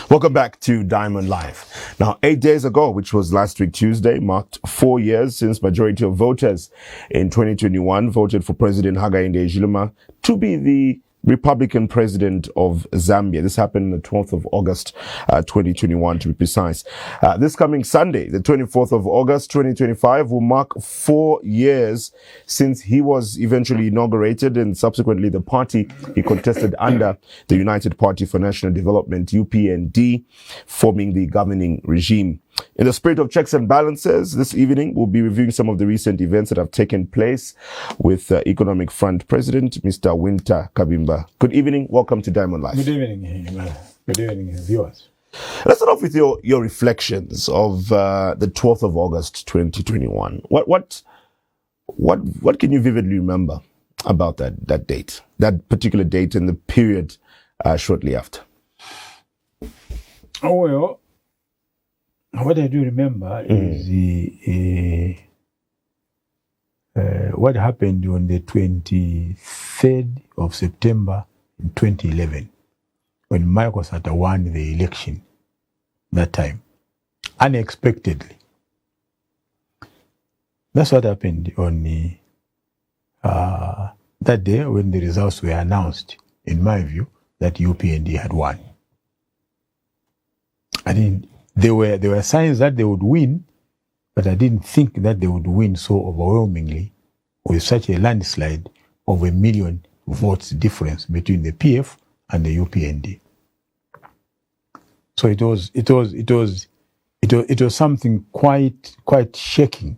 Welcome back to Diamond Live. Now, 8 days ago, which was last week Tuesday, marked 4 years since majority of voters in 2021 voted for President Hakainde Hichilema to be the Republican president of Zambia. This happened on the 12th of August, 2021 to be precise. This coming Sunday, the 24th of August, 2025, will mark 4 years since he was eventually inaugurated, and subsequently the party he contested under, the United Party for National Development, UPND, forming the governing regime. In the spirit of checks and balances, this evening we'll be reviewing some of the recent events that have taken place with Economic Front President, Mr. Wynter Kabimba. Good evening. Welcome to Diamond Life. Good evening, good evening, viewers. Let's start off with your reflections of the 12th of August, 2021. What can you vividly remember about that date, that particular date and the period shortly after? Oh, well, what I do remember is what happened on the 23rd of September in 2011 when Michael Sata won the election that time, unexpectedly. That's what happened on the, that day when the results were announced, in my view, that UPND had won. I didn't. There were signs that they would win, but I didn't think that they would win so overwhelmingly with such a landslide of 1 million votes difference between the PF and the UPND. So it was something quite shaking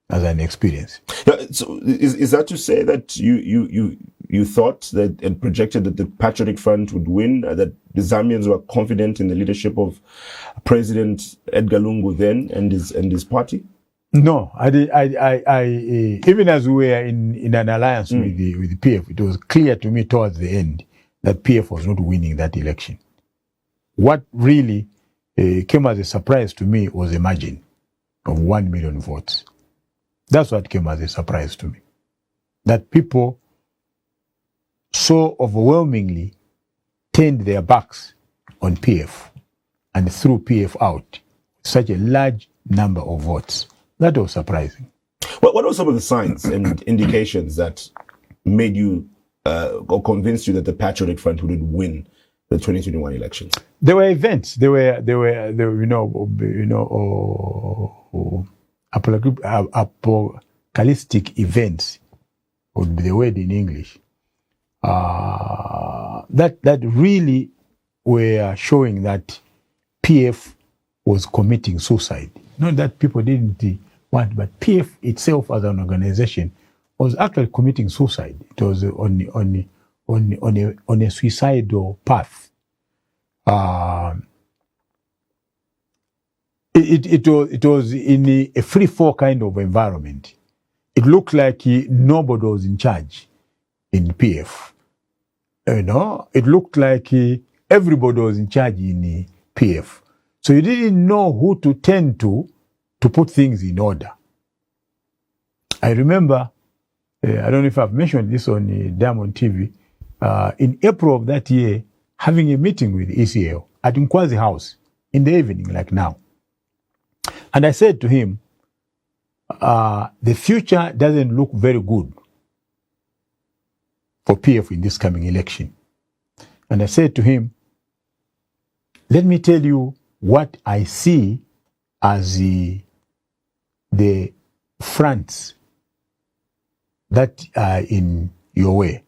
as an experience. So is that to say that you thought that and projected that the Patriotic Front would win, that the Zambians were confident in the leadership of President Edgar Lungu then and his party? No, I even as we were in an alliance with the PF, it was clear to me towards the end that PF was not winning that election. What really came as a surprise to me was a margin of 1 million votes. That's what came as a surprise to me. That people so overwhelmingly turned their backs on PF and threw PF out such a large number of votes. That was surprising. What are some of the signs and indications that made you or convinced you that the Patriotic Front would win the 2021 elections? There were events. There were apocalyptic events would be the word in English. That really were showing that PF was committing suicide. Not that people didn't want, but PF itself as an organization was actually committing suicide. It was on a suicidal path. It was in a free-fall kind of environment. It looked like nobody was in charge in PF. It looked like everybody was in charge in PF. So you didn't know who to turn to put things in order. I remember, I don't know if I've mentioned this on Diamond TV, in April of that year, having a meeting with ECL at Nkwazi House in the evening, like now. And I said to him, the future doesn't look very good for PF in this coming election. And I said to him, let me tell you what I see as the fronts that are in your way.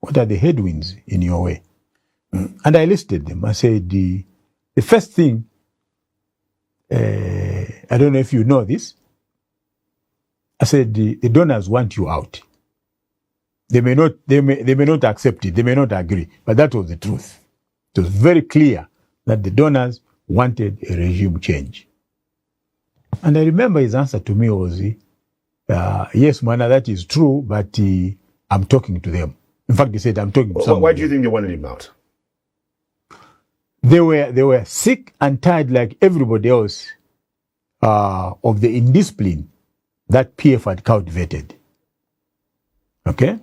What are the headwinds in your way? And I listed them. I said, the first thing, I don't know if you know this, I said the donors want you out. They may not accept it, they may not agree, but that was the truth. It was very clear that the donors wanted a regime change. And I remember his answer to me was, yes, Mana, that is true, but I'm talking to them. In fact, he said, I'm talking to someone. Why do you think they wanted him out? They were sick and tired, like everybody else, of the indiscipline that PF had cultivated. Okay?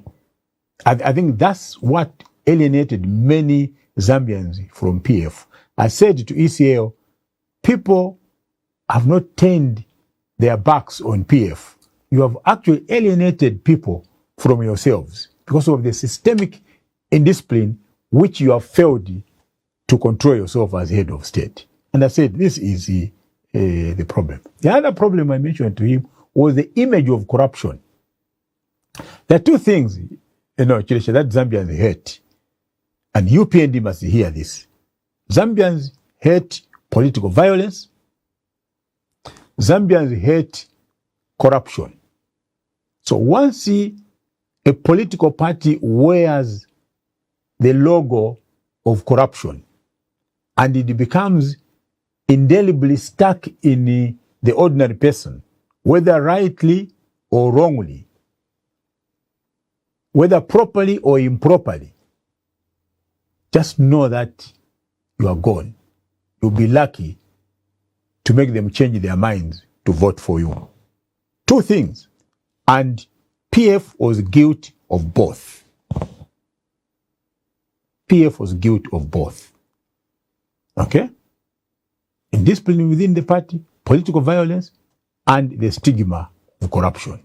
I think that's what alienated many Zambians from PF. I said to ECL, people have not turned their backs on PF. You have actually alienated people from yourselves because of the systemic indiscipline which you have failed to control yourself as head of state. And I said, this is the problem. The other problem I mentioned to him was the image of corruption. There are two things, Chiresha, that Zambians hate. And UPND must hear this. Zambians hate political violence. Zambians hate corruption. So once a political party wears the logo of corruption and it becomes indelibly stuck in the ordinary person, whether rightly or wrongly, whether properly or improperly, just know that you are gone. You'll be lucky to make them change their minds to vote for you. Two things. And PF was guilty of both. PF was guilty of both. Okay? Indiscipline within the party, political violence, and the stigma of corruption.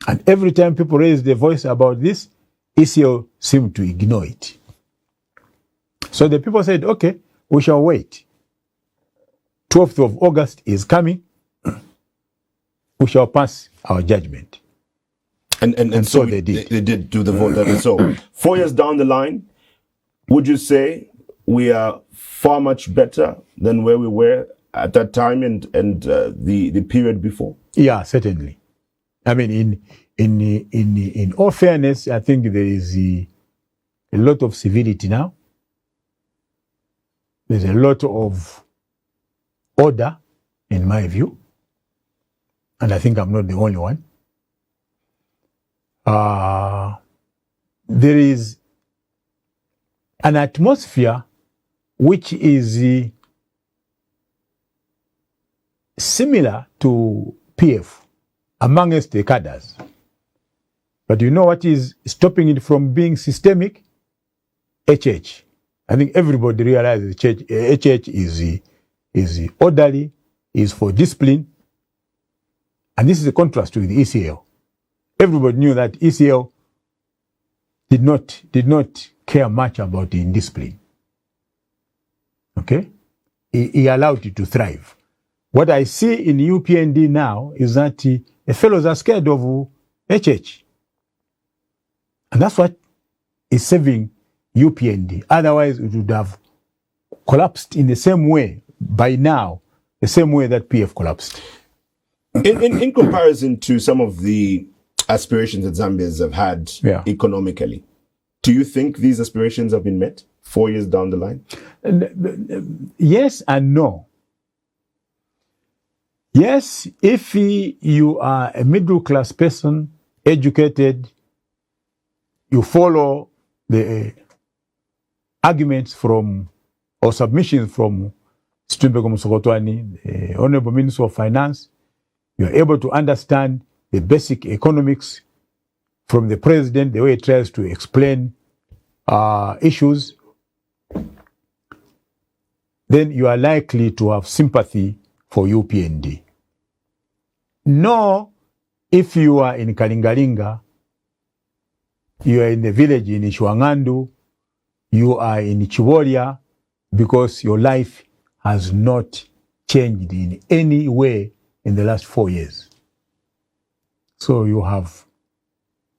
And every time people raise their voice about this, ECL seemed to ignore it. So the people said, okay, we shall wait. 12th of August is coming. We shall pass our judgment. And so they did. They did do the vote. And so 4 years down the line, would you say we are far much better than where we were at that time and the period before? Yeah, certainly. I mean, in all fairness, I think there is a lot of civility now. There's a lot of order, in my view. And I think I'm not the only one. There is an atmosphere which is similar to PF amongst the cadres. But you know what is stopping it from being systemic? HH. I think everybody realizes HH is orderly, is for discipline. And this is a contrast to the ECL. Everybody knew that ECL did not care much about the indiscipline. Okay? He allowed it to thrive. What I see in UPND now is that the fellows are scared of HH. And that's what is saving UPND. Otherwise, it would have collapsed in the same way by now, the same way that PF collapsed. In comparison to some of the aspirations that Zambians have had economically, do you think these aspirations have been met 4 years down the line? Yes and no. Yes, if you are a middle-class person, educated, you follow the arguments from or submissions from Situmbeko Musokotwani, the Honorable Minister of Finance, you are able to understand the basic economics from the president, the way he tries to explain issues, then you are likely to have sympathy for UPND. No, if you are in Kalingalinga, you are in the village in Ishwangandu, you are in Chivolia, because your life has not changed in any way in the last 4 years. So you have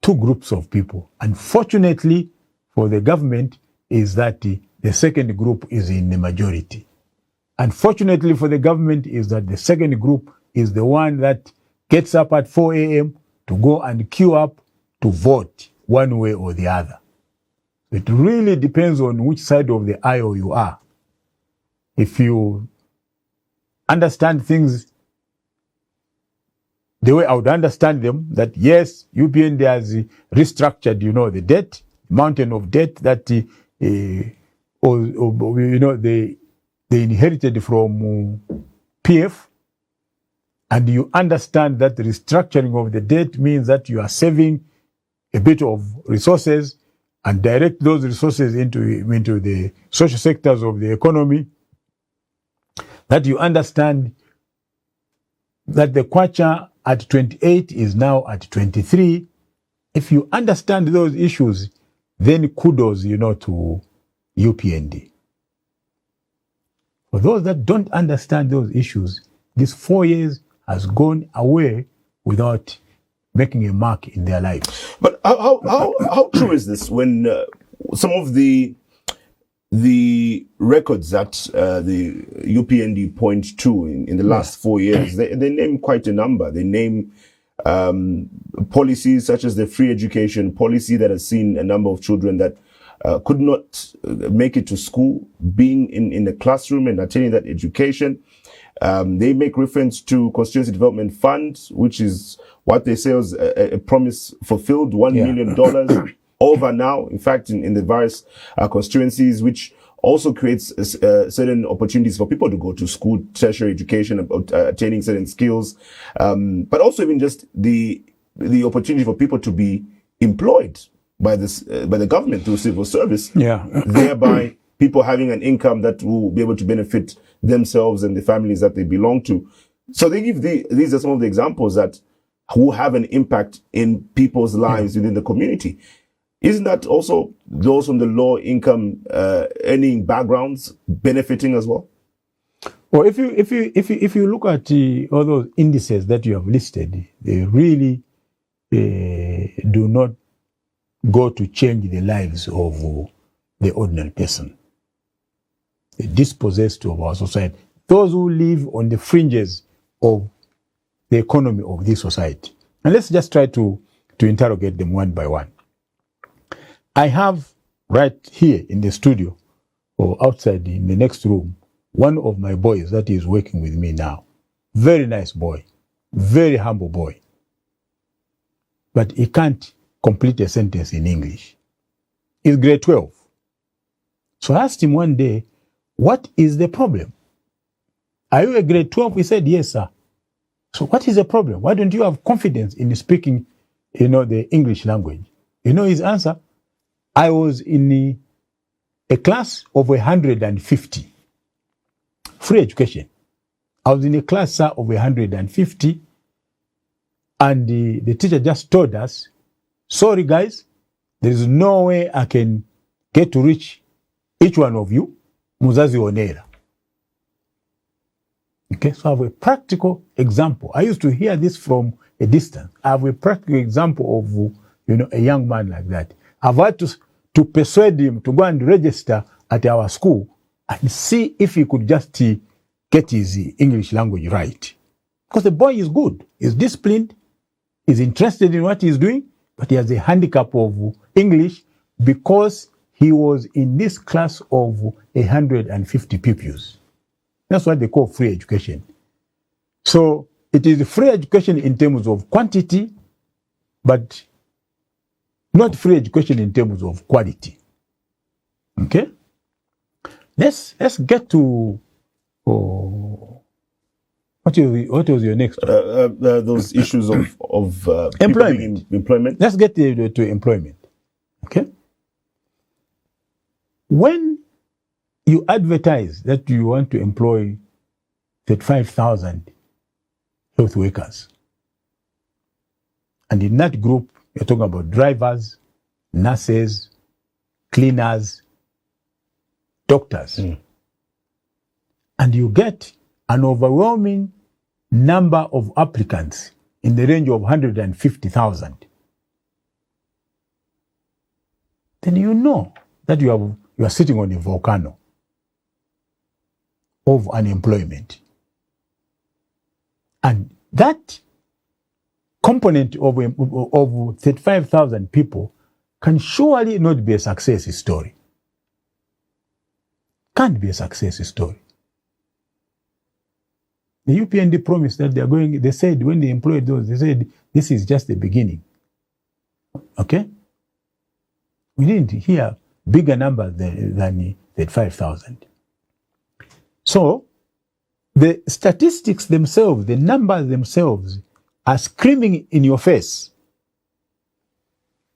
two groups of people. Unfortunately for the government is that the second group is in the majority. Unfortunately for the government is that the second group is the one that gets up at 4 a.m. to go and queue up to vote one way or the other. It really depends on which side of the aisle you are. If you understand things the way I would understand them, that yes, UPND has restructured, the debt, mountain of debt that they inherited from PF, and you understand that the restructuring of the debt means that you are saving a bit of resources and direct those resources into the social sectors of the economy, that you understand that the kwacha at 28 is now at 23. If you understand those issues, then kudos, to UPND. For those that don't understand those issues, these 4 years has gone away without making a mark in their lives. But how true is this when some of the records that the UPND point to in the last 4 years, they name quite a number. They name policies such as the free education policy that has seen a number of children that could not make it to school, being in the classroom and attending that education. They make reference to Constituency Development Fund, which is what they say was a promise fulfilled, $1 million over now, in fact, in the various constituencies, which also creates certain opportunities for people to go to school, tertiary education, attaining certain skills, but also even just the opportunity for people to be employed by the government through civil service, thereby people having an income that will be able to benefit themselves and the families that they belong to. So they give these are some of the examples that will have an impact in people's lives within the community. Isn't that also those from the low income earning backgrounds benefiting as well? Well, if you look at all those indices that you have listed, they really do not go to change the lives of the ordinary person, the dispossessed of our society, those who live on the fringes of the economy of this society. And let's just try to interrogate them one by one. I have right here in the studio or outside in the next room, one of my boys that is working with me now. Very nice boy, very humble boy. But he can't complete a sentence in English. He's grade 12. So I asked him one day, what is the problem? Are you a grade 12? He said, yes, sir. So what is the problem? Why don't you have confidence in speaking, the English language? His answer? I was in a class of 150. Free education. I was in a class, sir, of 150. And the teacher just told us, sorry, guys, there is no way I can get to reach each one of you. Muzazi onera. Okay, so I have a practical example. I used to hear this from a distance. I have a practical example of, a young man like that. I've had to persuade him to go and register at our school and see if he could just get his English language right. Because the boy is good, he's disciplined, he's interested in what he's doing, but he has a handicap of English because he was in this class of 150 pupils. That's what they call free education. So it is free education in terms of quantity, but not free education in terms of quality. Okay? Let's get to what was your next one? Those issues of employment. Employment. Let's get to employment. Okay? When you advertise that you want to employ 35,000 health workers, and in that group, you're talking about drivers, nurses, cleaners, doctors, and you get an overwhelming number of applicants in the range of 150,000, then you know that you are sitting on a volcano of unemployment. And that component of 35,000 people can surely not be a success story. Can't be a success story. The UPND promised that they said when they employed those, they said, this is just the beginning. Okay? We didn't hear bigger numbers than 35,000. So, the statistics themselves, the numbers themselves, are screaming in your face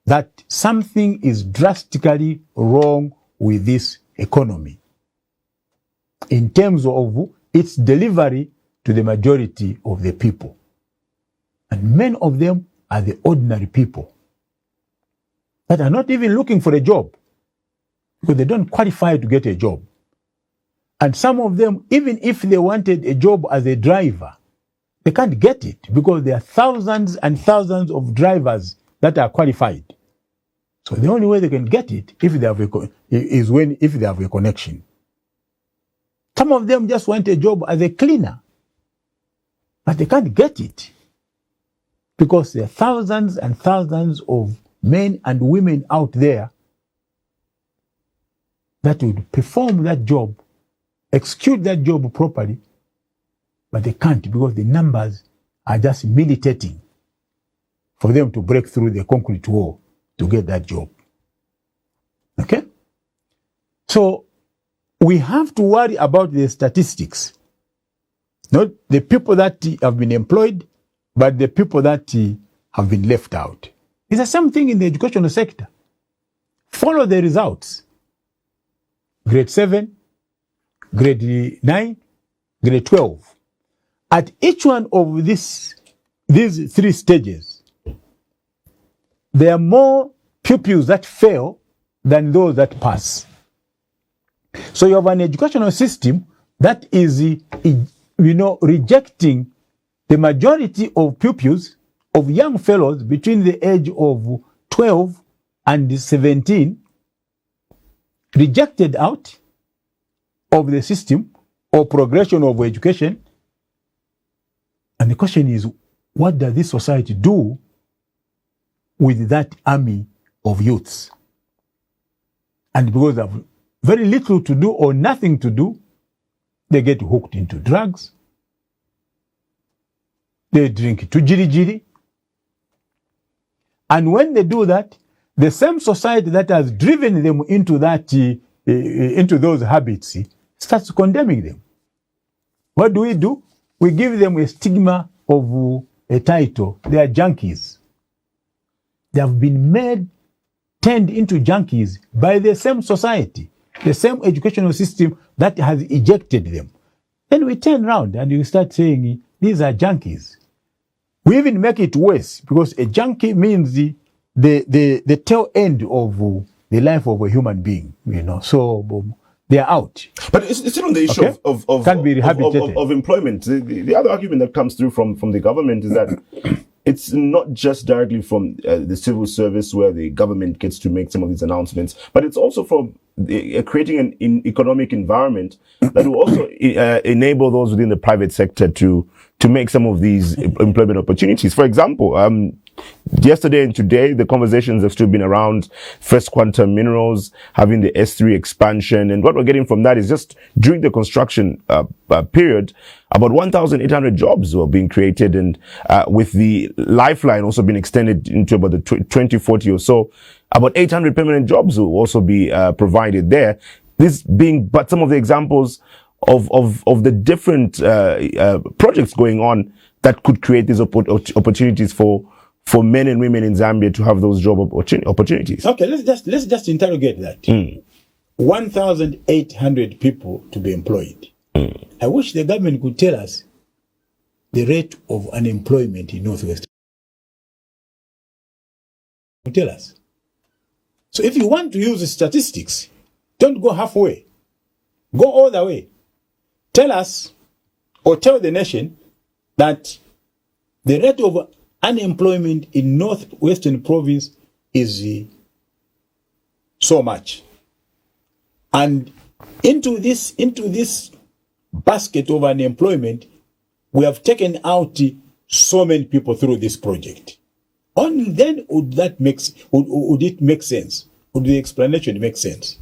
that something is drastically wrong with this economy in terms of its delivery to the majority of the people. And many of them are the ordinary people that are not even looking for a job because they don't qualify to get a job. And some of them, even if they wanted a job as a driver, they can't get it because there are thousands and thousands of drivers that are qualified. So the only way they can get it if they have a connection. Some of them just want a job as a cleaner, but they can't get it because there are thousands and thousands of men and women out there that would perform that job, execute that job properly, but they can't because the numbers are just militating for them to break through the concrete wall to get that job. Okay? So we have to worry about the statistics, not the people that have been employed, but the people that have been left out. It's the same thing in the educational sector. Follow the results. Grade 7, grade 9, grade 12. At each one of these three stages, there are more pupils that fail than those that pass. So you have an educational system that is, rejecting the majority of pupils, of young fellows between the age of 12 and 17, rejected out of the system or progression of education. And the question is, what does this society do with that army of youths? And because they have very little to do or nothing to do, they get hooked into drugs. They drink tujiri. And when they do that, the same society that has driven them into that, into those habits, starts condemning them. What do? We give them a stigma of a title. They are junkies. They have been turned into junkies by the same society, the same educational system that has ejected them. Then we turn around and we start saying, these are junkies. We even make it worse because a junkie means the tail end of the life of a human being, So they are out. But it's still on the issue of employment. The other argument that comes through from the government is that it's not just directly from the civil service where the government gets to make some of these announcements, but it's also from creating an economic environment that will also enable those within the private sector to make some of these employment opportunities. For example, yesterday and today, the conversations have still been around First Quantum Minerals having the S3 expansion. And what we're getting from that is just during the construction period, about 1,800 jobs were being created. And with the lifeline also being extended into about the 2040 or so, about 800 permanent jobs will also be provided there. This being but some of the examples of the different projects going on that could create these opportunities for men and women in Zambia to have those job opportunities. Okay, let's just interrogate that. 1,800 people to be employed. I wish the government could tell us the rate of unemployment in Northwest. Tell us. So if you want to use statistics, don't go halfway. Go all the way. Tell us or tell the nation that the rate of unemployment in Northwestern Province is so much. And into this basket of unemployment, we have taken out so many people through this project. Only then would it make sense? Would the explanation make sense?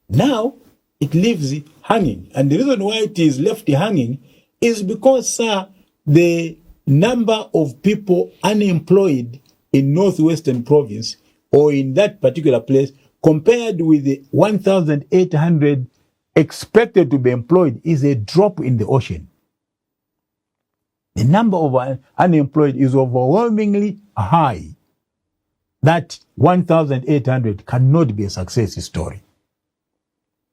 Now it leaves hanging. And the reason why it is left hanging is because the number of people unemployed in Northwestern Province or in that particular place compared with the 1,800 expected to be employed is a drop in the ocean. The number of unemployed is overwhelmingly high. that 1,800 cannot be a success story.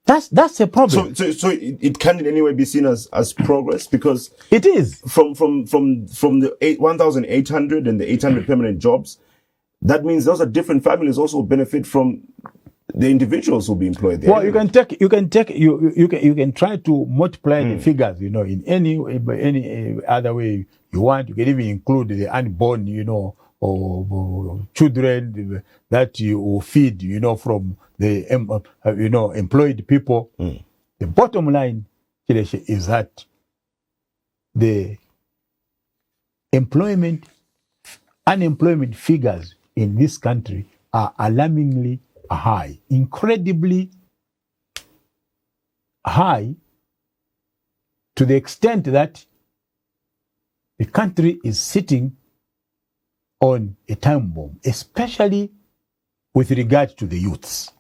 That's a problem. So it can't in any way be seen as progress, because it is from the 1,800 and the 800 permanent jobs. That means those are different families also benefit from the individuals who be employed there. Well, you can try to multiply the figures, in any other way you want. You can even include the unborn, or children that you feed, from the employed people. The bottom line, Kileche, is that the unemployment figures in this country are alarmingly high, incredibly high, to the extent that the country is sitting on a time bomb, especially with regard to the youths.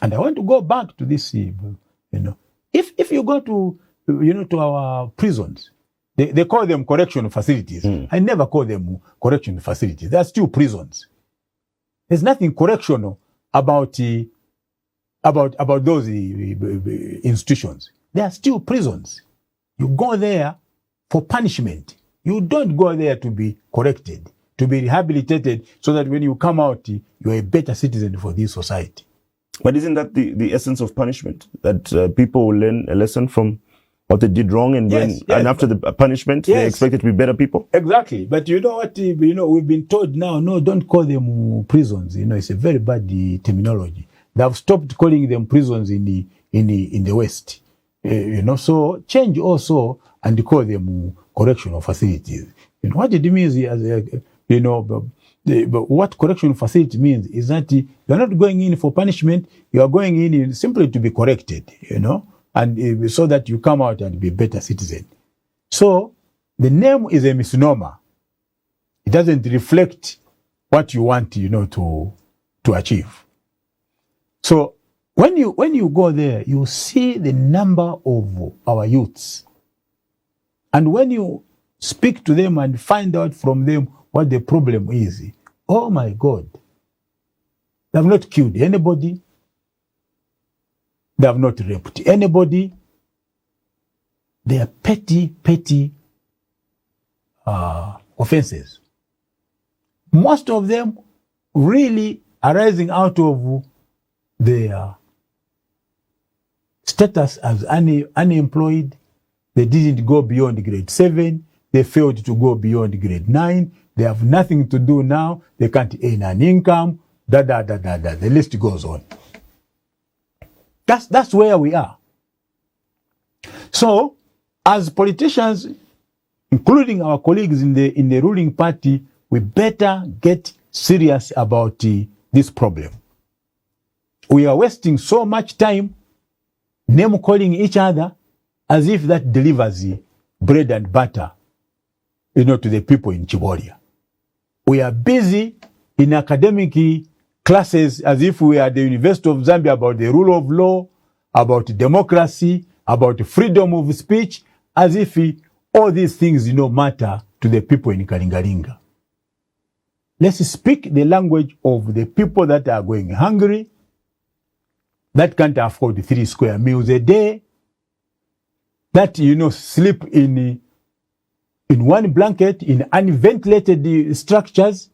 And I want to go back to this, if you go to, to our prisons, they call them correctional facilities. I never call them correctional facilities. They are still prisons. There's nothing correctional about those institutions. They are still prisons. You go there for punishment. You don't go there to be corrected, to be rehabilitated, so that when you come out, you're a better citizen for this society. But isn't that the essence of punishment? That people will learn a lesson from what they did wrong, and and after the punishment, they expect it to be better people? Exactly. But you know what, we've been told now, no, don't call them prisons. It's a very bad terminology. They have stopped calling them prisons in the West. So change also and call them correctional facilities. What it means is, what correctional facility means is that you're not going in for punishment, you are going in simply to be corrected, and so that you come out and be a better citizen. So the name is a misnomer. It doesn't reflect what you want, to achieve. So when you go there, you see the number of our youths. And when you speak to them and find out from them what the problem is, oh my God, they have not killed anybody. They have not raped anybody. They are petty offenses. Most of them really arising out of their status as unemployed. They didn't go beyond grade 7. They failed to go beyond grade 9. They have nothing to do now. They can't earn an income. The list goes on. That's where we are. So, as politicians, including our colleagues in the ruling party, we better get serious about this problem. We are wasting so much time name calling each other as if that delivers bread and butter, to the people in Chiboria. We are busy in academic classes as if we are at the University of Zambia about the rule of law, about democracy, about freedom of speech, as if all these things, matter to the people in Kalingalinga. Let's speak the language of the people that are going hungry, that can't afford 3 square meals a day, that, sleep in one blanket, in unventilated structures.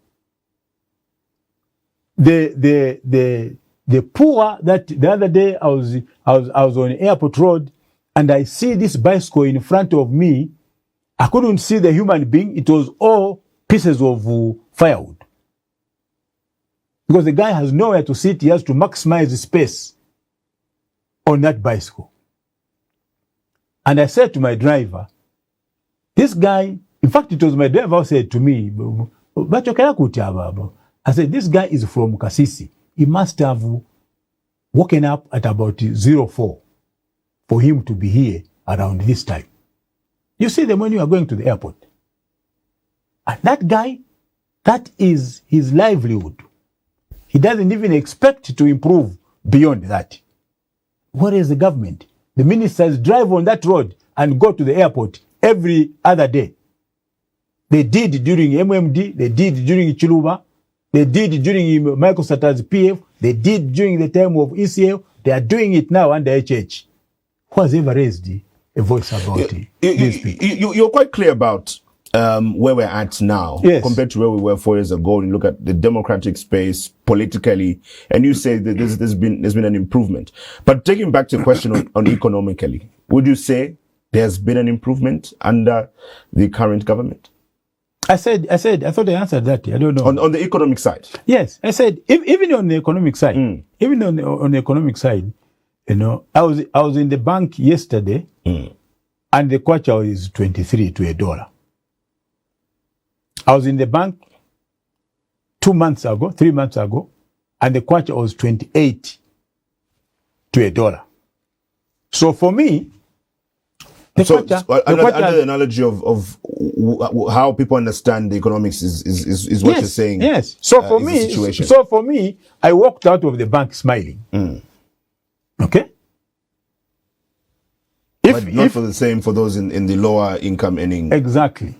The poor, that the other day I was on Airport Road and I see this bicycle in front of me. I couldn't see the human being. It was all pieces of firewood. Because the guy has nowhere to sit. He has to maximize the space on that bicycle. And I said to my driver, this guy, in fact, it was my driver who said to me, I said, this guy is from Kasisi. He must have woken up at about 04 for him to be here around this time. You see them when you are going to the airport. And that guy, that is his livelihood. He doesn't even expect to improve beyond that. What is the government? The ministers drive on that road and go to the airport every other day. They did during MMD, they did during Chiluba, They did during Michael Sata's PF. They did during the time of ECL. They are doing it now under HH. Who has ever raised a voice about these people? You're quite clear about where we're at now compared to where we were 4 years ago. And you look at the democratic space politically, and you say that there's been an improvement. But taking back to the question on economically, would you say there's been an improvement under the current government? I thought I answered that. I don't know. On the economic side? Yes. I said, even on the economic side, on the economic side, you know, I was in the bank yesterday, and the kwacha is 23 to $1. I was in the bank 3 months ago, and the kwacha was 28 to $1. So for me, under the analogy of how people understand the economics is what you're saying. Yes. So for me, I walked out of the bank smiling. Okay. But not for the same for those in the lower income earning. Exactly.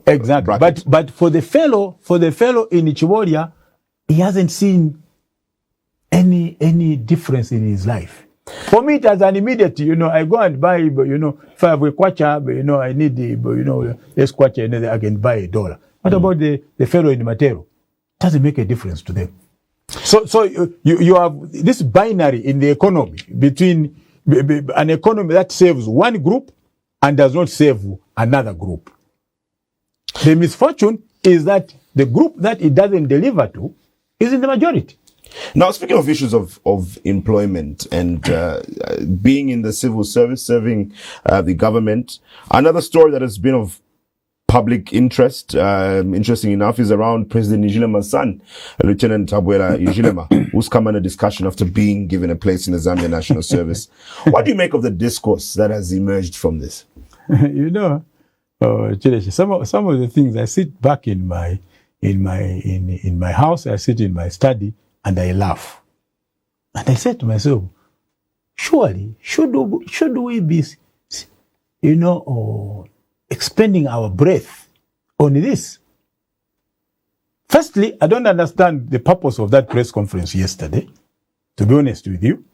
Exactly. Bracket. But for the fellow in Ichiboria, he hasn't seen any difference in his life. For me, it has an immediate, you know, I go and buy, you know, if I have a kwacha, you know, I need the, you know, less kwacha, and then I can buy $1. What about the fellow in Matero? Doesn't make a difference to them. So you have this binary in the economy between an economy that serves one group and does not serve another group. The misfortune is that the group that it doesn't deliver to is in the majority. Now, speaking of issues of employment and being in the civil service, serving the government, another story that has been of public interest, interesting enough, is around President Ijilema's son, Lieutenant Tabwera Ijilema, who's come under discussion after being given a place in the Zambian National Service. What do you make of the discourse that has emerged from this? You know, Chileshi, some of the things, I sit back in my house, I sit in my study, and I laugh. And I said to myself, surely, should we be, you know, expending our breath on this? Firstly, I don't understand the purpose of that press conference yesterday, to be honest with you.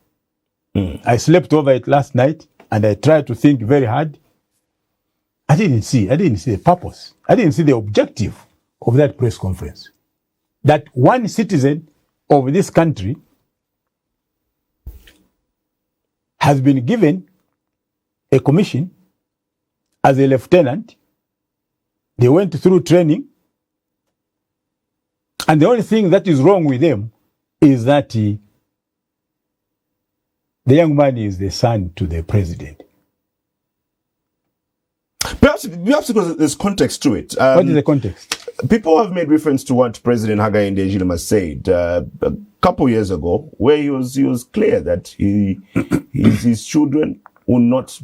I slept over it last night, and I tried to think very hard. I didn't see the purpose. I didn't see the objective of that press conference. That one citizen of this country has been given a commission as a lieutenant. They went through training, and the only thing that is wrong with them is that the young man is the son to the president. Perhaps because there's context to it. What is the context? People have made reference to what President Hakainde Hichilema said a couple years ago, where he was clear that his children will not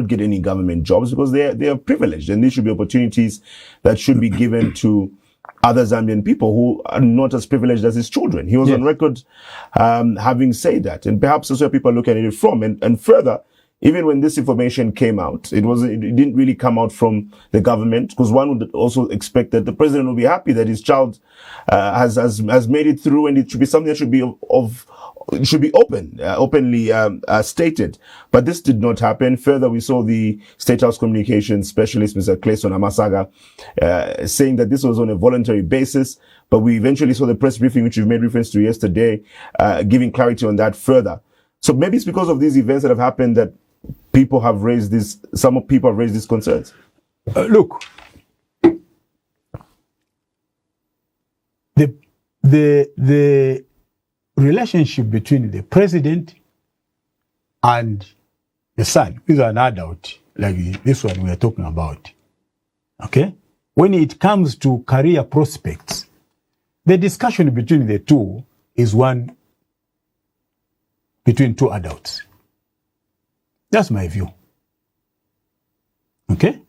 get any government jobs because they are privileged, and these should be opportunities that should be given to other Zambian people who are not as privileged as his children. He was on record having said that, and perhaps that's where people are looking at it from. And further, even when this information came out, it didn't really come out from the government, because one would also expect that the president will be happy that his child has made it through, and it should be something that should be openly stated. But this did not happen. Further, we saw the State House Communications Specialist, Mr. Clayson Amasaga, saying that this was on a voluntary basis. But we eventually saw the press briefing, which we made reference to yesterday, giving clarity on that further. So maybe it's because of these events that have happened that some people have raised these concerns. Look, the relationship between the president and the son, who is an adult, like this one we are talking about, okay? When it comes to career prospects, the discussion between the two is one between two adults. That's my view. Okay?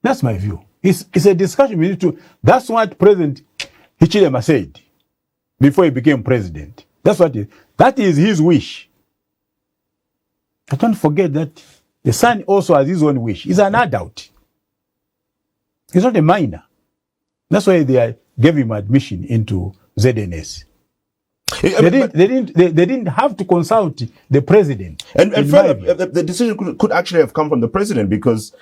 That's my view. It's a discussion between two. That's what President Hichilema said before he became president. That is his wish. But don't forget that the son also has his own wish. He's an adult. He's not a minor. That's why they gave him admission into ZNS. Yeah, They didn't have to consult the president. And further, the decision could actually have come from the president, because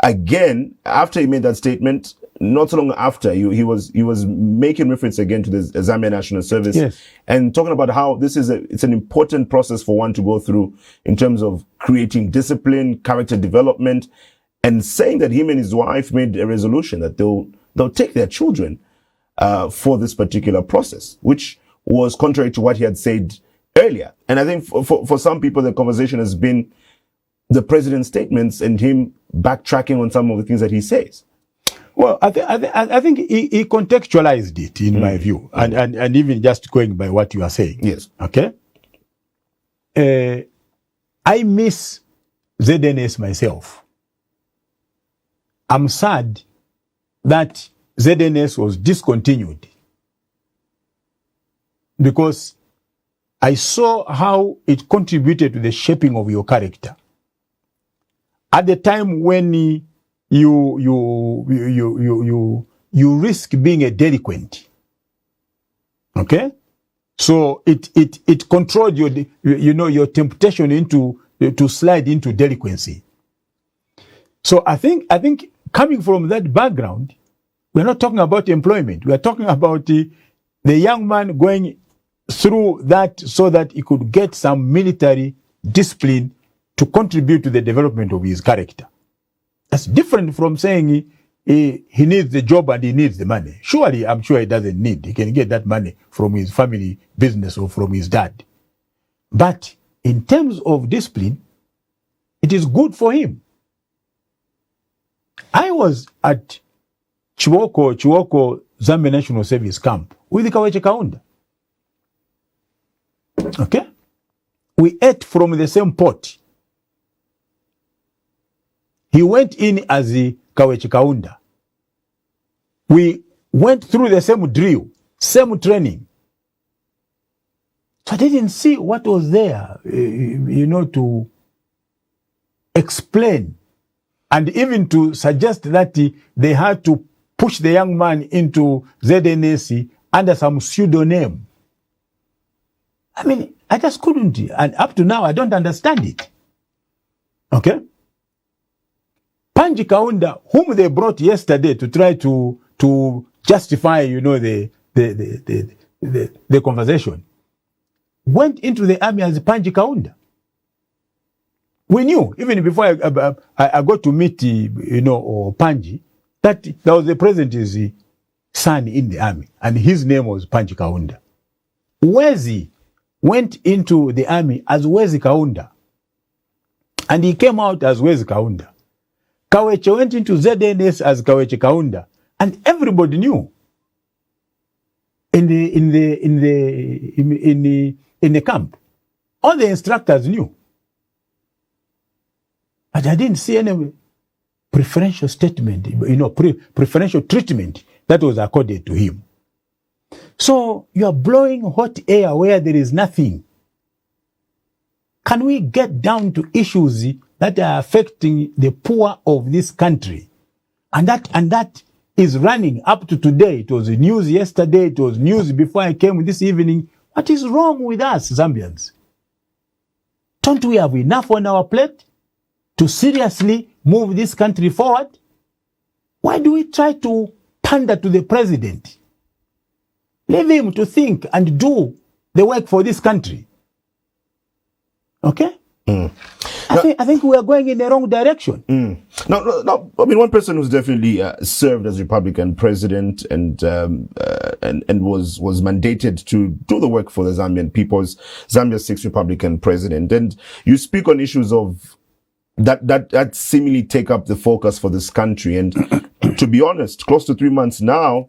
again, after he made that statement, not so long after, he was making reference again to the Zambian National Service, yes, and talking about how it's an important process for one to go through in terms of creating discipline, character development, and saying that him and his wife made a resolution that they'll take their children for this particular process, which was contrary to what he had said earlier. And I think for some people, the conversation has been the president's statements and him backtracking on some of the things that he says. Well, I think he contextualized it, in my view, and even just going by what you are saying. Yes. Okay. I miss ZNS myself. I'm sad that ZNS was discontinued, because I saw how it contributed to the shaping of your character. At the time when you risk being a delinquent, okay? So it controlled your temptation to slide into delinquency. So I think coming from that background, we're not talking about employment. We are talking about the young man going through that so that he could get some military discipline to contribute to the development of his character. That's different from saying he needs the job and he needs the money. Surely, I'm sure he doesn't need. He can get that money from his family business or from his dad. But in terms of discipline, it is good for him. I was at Chiwoko Zambian National Service Camp with Kaweche Kaunda. Okay? We ate from the same pot. He went in as the Kaweche Kaunda. We went through the same drill, same training. So I didn't see what was there, to explain and even to suggest that they had to push the young man into ZNS under some pseudonym. I mean, I just couldn't. And up to now, I don't understand it. Okay? Panji Kaunda, whom they brought yesterday to try to justify, the conversation, went into the army as Panji Kaunda. We knew, even before I got to meet, Panji, that there was the president's son in the army, and his name was Panji Kaunda. Wezi went into the army as Wezi Kaunda, and he came out as Wezi Kaunda. Kaweche went into ZNS as Kaweche Kaunda, and everybody knew in the camp. All the instructors knew. But I didn't see any preferential statement, preferential treatment that was accorded to him. So you are blowing hot air where there is nothing. Can we get down to issues that are affecting the poor of this country? And that is running up to today. It was news yesterday. It was news before I came this evening. What is wrong with us, Zambians? Don't we have enough on our plate to seriously move this country forward? Why do we try to pander to the president? Leave him to think and do the work for this country. Okay? I think we are going in the wrong direction. Now, I mean, one person who's definitely served as Republican president and was mandated to do the work for the Zambian people is Zambia's sixth Republican president. And you speak on issues of that seemingly take up the focus for this country. And to be honest, close to 3 months now,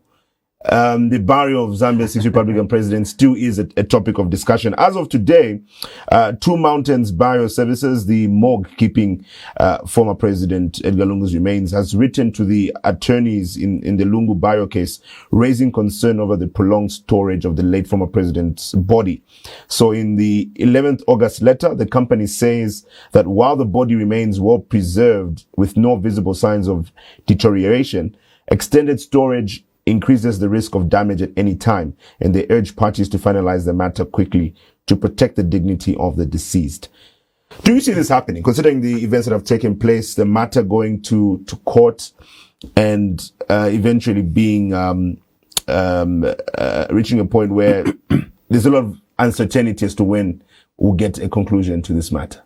the barrier of Zambia's sixth Republican president still is a topic of discussion. As of today, Two Mountains Burial Services, the morgue keeping former President Edgar Lungu's remains, has written to the attorneys in the Lungu burial case, raising concern over the prolonged storage of the late former president's body. So in the 11th August letter, the company says that while the body remains well preserved with no visible signs of deterioration, extended storage increases the risk of damage at any time, and they urge parties to finalize the matter quickly to protect the dignity of the deceased. Do you see this happening, considering the events that have taken place, the matter going to court and eventually being reaching a point where there's a lot of uncertainty as to when we'll get a conclusion to this matter?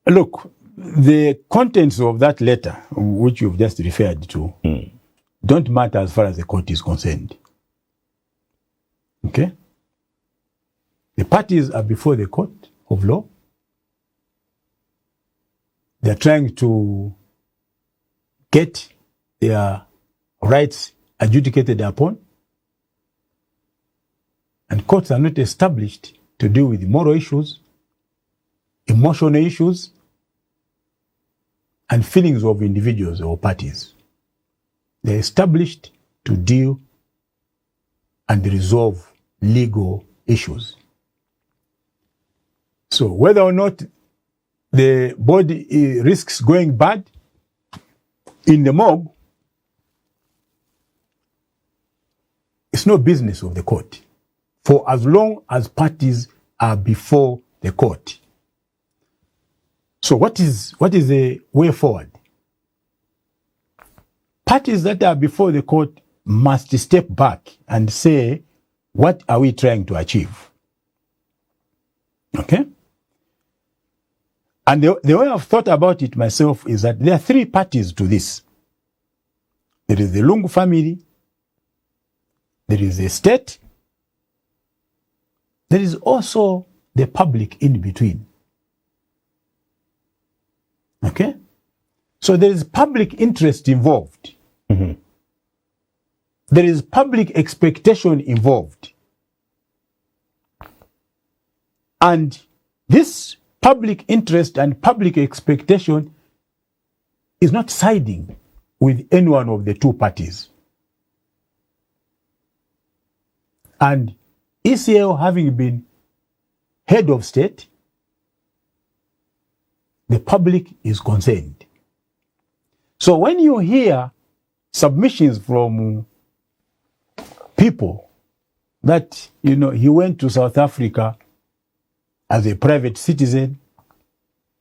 Look, the contents of that letter, which you've just referred to, don't matter as far as the court is concerned. Okay? The parties are before the court of law. They're trying to get their rights adjudicated upon. And courts are not established to deal with moral issues, emotional issues, and feelings of individuals or parties. They're established to deal and resolve legal issues. So whether or not the body risks going bad in the morgue, it's no business of the court, for as long as parties are before the court. So what is the way forward? Parties that are before the court must step back and say, what are we trying to achieve? Okay? And the way I've thought about it myself is that there are three parties to this. There is the Lungu family, there is the state, there is also the public in between. Okay? So there is public interest involved. Mm-hmm. There is public expectation involved. And this public interest and public expectation is not siding with any one of the two parties. And ECL having been head of state, the public is concerned. So when you hear submissions from people that, you know, he went to South Africa as a private citizen,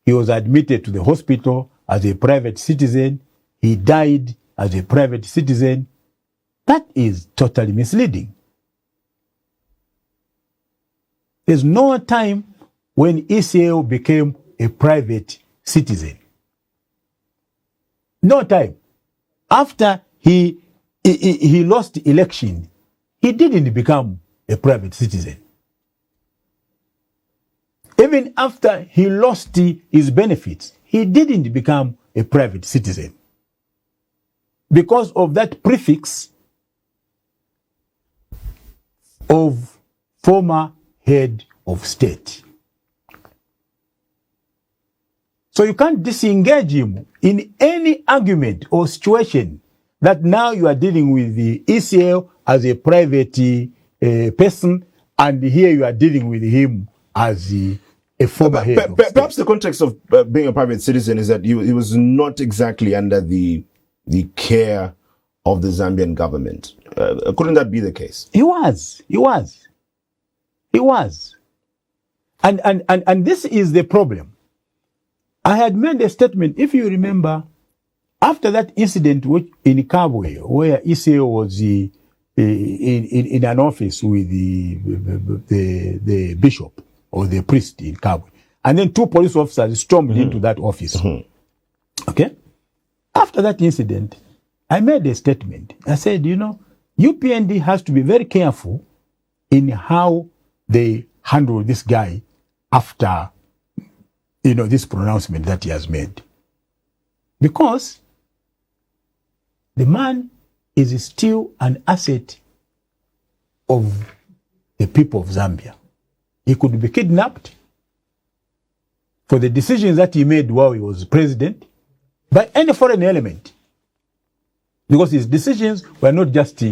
he was admitted to the hospital as a private citizen, he died as a private citizen, that is totally misleading. There's no time when ECL became a private citizen. No time. After he lost the election, he didn't become a private citizen. Even after he lost his benefits, he didn't become a private citizen. Because of that prefix of former head of state. So you can't disengage him in any argument or situation that now you are dealing with the ECL as a private person, and here you are dealing with him as a former head of state. Perhaps the context of being a private citizen is that he was not exactly under the care of the Zambian government. Couldn't that be the case? He was. And this is the problem. I had made a statement, if you remember, after that incident in Kabwe, where ECL was in an office with the bishop or the priest in Kabwe, and then two police officers stormed into that office. Okay? After that incident, I made a statement. I said, you know, UPND has to be very careful in how they handle this guy after, you know, this pronouncement that he has made. Because the man is still an asset of the people of Zambia. He could be kidnapped for the decisions that he made while he was president by any foreign element. Because his decisions were not just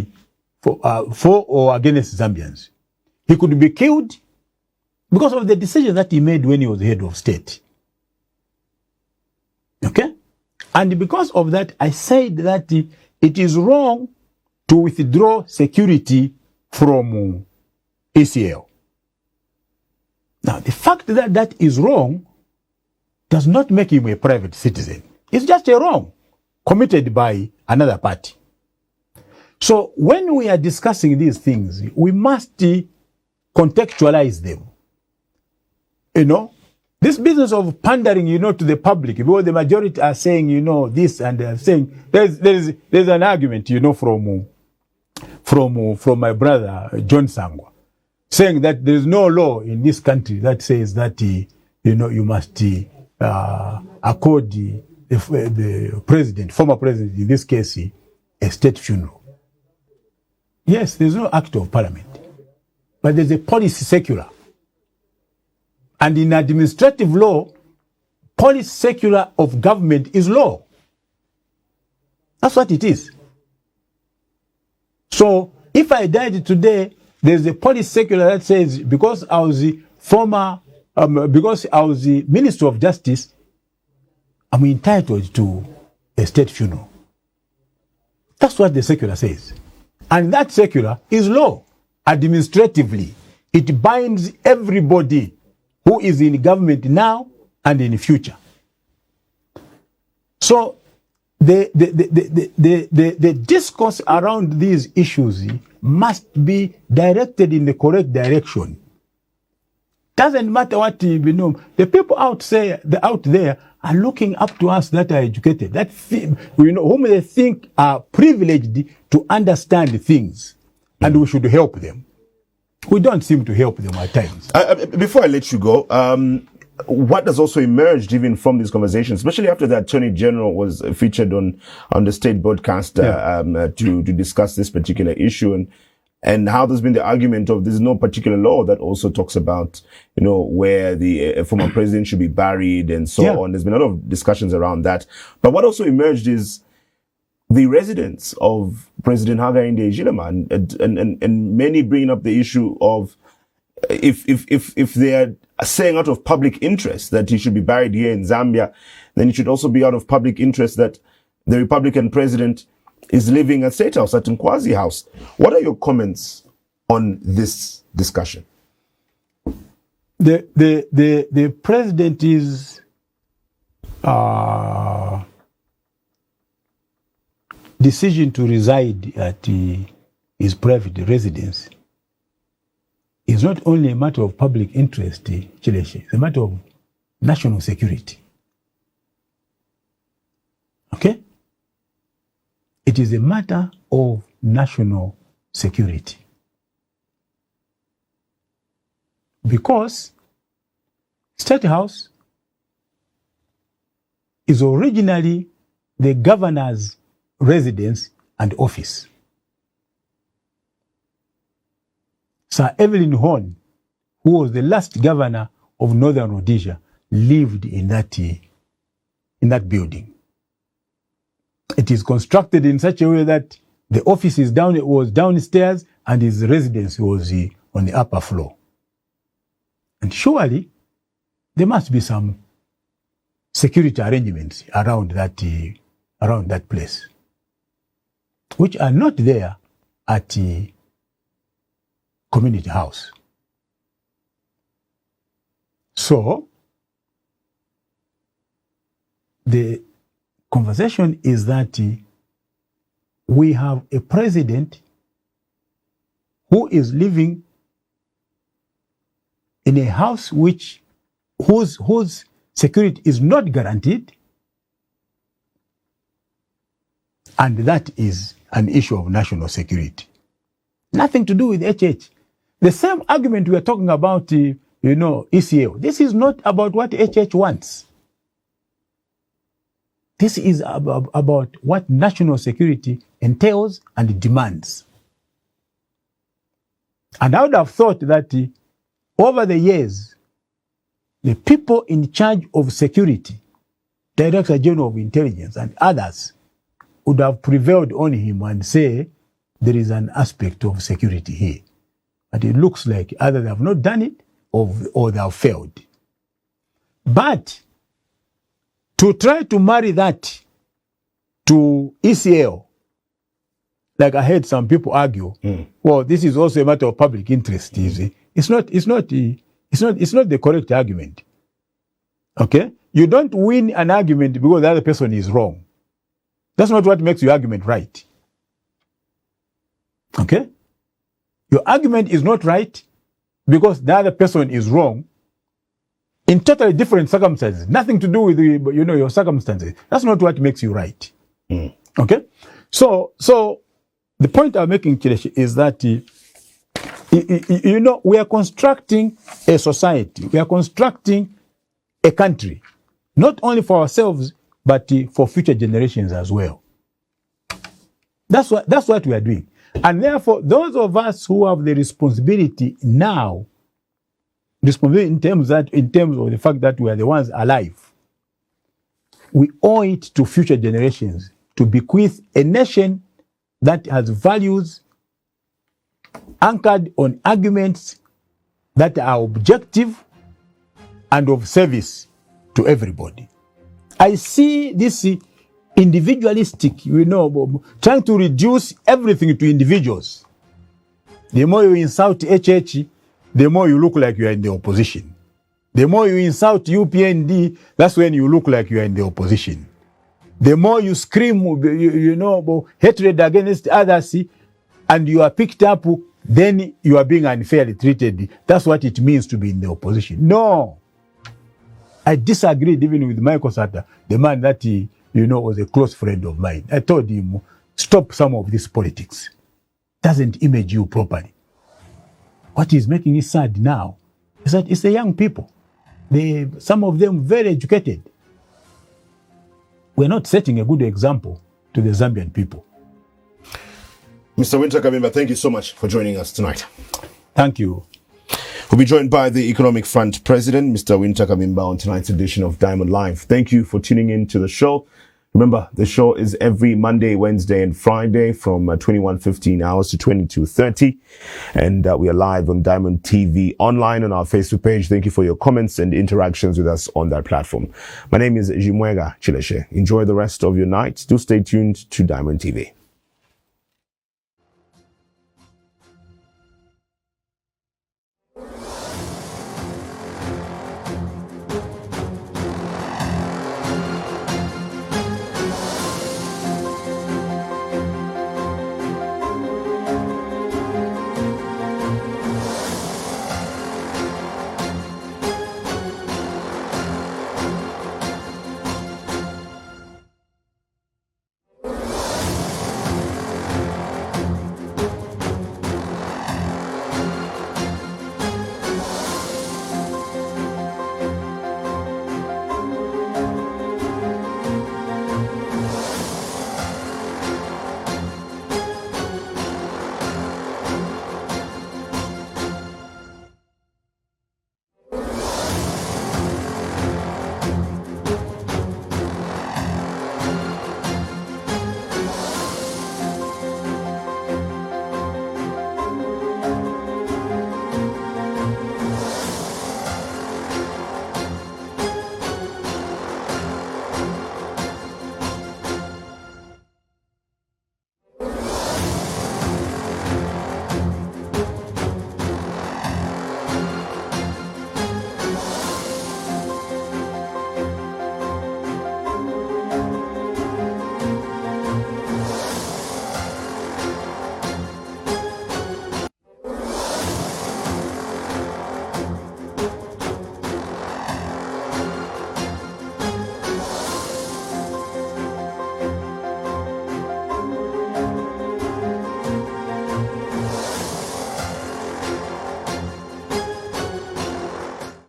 for or against Zambians. He could be killed because of the decisions that he made when he was head of state. Okay? And because of that, I said that it is wrong to withdraw security from ECL. Now, the fact that that is wrong does not make him a private citizen. It's just a wrong committed by another party. So when we are discussing these things, we must contextualize them. You know, this business of pandering, you know, to the public, because the majority are saying, you know, this, and they are saying there's an argument, you know, from my brother John Sangwa, saying that there is no law in this country that says that you know, you must accord the president, former president, in this case, a state funeral. Yes, there's no act of parliament, but there's a policy secular. And in administrative law, policy secular of government is law. That's what it is. So if I died today, there's a policy secular that says because I was the former, because I was the Minister of Justice, I'm entitled to a state funeral. That's what the secular says. And that secular is law. Administratively, it binds everybody who is in government now and in the future. So the discourse around these issues must be directed in the correct direction. Doesn't matter what you know. The people out there are looking up to us that are educated, that you know, whom they think are privileged to understand things, and we should help them. We don't seem to help them at times. Before I let you go, what has also emerged even from these conversations, especially after the Attorney General was featured on the state broadcast to discuss this particular issue, and how there's been the argument of there's no particular law that also talks about, you know, where the former president should be buried and so on. There's been a lot of discussions around that. But what also emerged is the residence of President Hakainde Hichilema, and many bringing up the issue of if they are saying out of public interest that he should be buried here in Zambia, then it should also be out of public interest that the Republican president is living at State House, at Nkwazi House. What are your comments on this discussion? The president is decision to reside at his private residence is not only a matter of public interest, Chileshi, it's a matter of national security. Okay? It is a matter of national security. Because State House is originally the governor's residence and office. Sir Evelyn Horn, who was the last governor of Northern Rhodesia, lived in that building. It is constructed in such a way that the office was downstairs and his residence was on the upper floor. And surely there must be some security arrangements around that place, which are not there at the community house. So the conversation is that we have a president who is living in a house whose security is not guaranteed, and that is an issue of national security. Nothing to do with HH. The same argument we are talking about, ECL. This is not about what HH wants. This is about what national security entails and demands. And I would have thought that over the years, the people in charge of security, Director General of Intelligence and others, would have prevailed on him and say, there is an aspect of security here. But it looks like either they have not done it or they have failed. But to try to marry that to ECL, like I heard some people argue, well, this is also a matter of public interest. It's not the correct argument. Okay? You don't win an argument because the other person is wrong. That's not what makes your argument right. Okay? Your argument is not right because the other person is wrong in totally different circumstances. Nothing to do with your circumstances. That's not what makes you right. Okay? So the point I'm making, Chileshi, is that we are constructing a society. We are constructing a country, not only for ourselves, but for future generations as well. That's what we are doing. And therefore, those of us who have the responsibility now, in terms of the fact that we are the ones alive, we owe it to future generations to bequeath a nation that has values anchored on arguments that are objective and of service to everybody. I see this individualistic, trying to reduce everything to individuals. The more you insult HH, the more you look like you are in the opposition. The more you insult UPND, that's when you look like you are in the opposition. The more you scream, hatred against others, and you are picked up, then you are being unfairly treated. That's what it means to be in the opposition. No. I disagreed even with Michael Sata, the man that was a close friend of mine. I told him, stop some of this politics. Doesn't image you properly. What is making it sad now is that it's the young people. Some of them very educated. We're not setting a good example to the Zambian people. Mr. Wynter Kabimba, thank you so much for joining us tonight. Thank you. We'll be joined by the Economic Front President, Mr. Wynter Kabimba, on tonight's edition of Diamond Live. Thank you for tuning in to the show. Remember, the show is every Monday, Wednesday, and Friday from 21:15 hours to 22:30. And we are live on Diamond TV online on our Facebook page. Thank you for your comments and interactions with us on that platform. My name is Jimwega Chileshe. Enjoy the rest of your night. Do stay tuned to Diamond TV.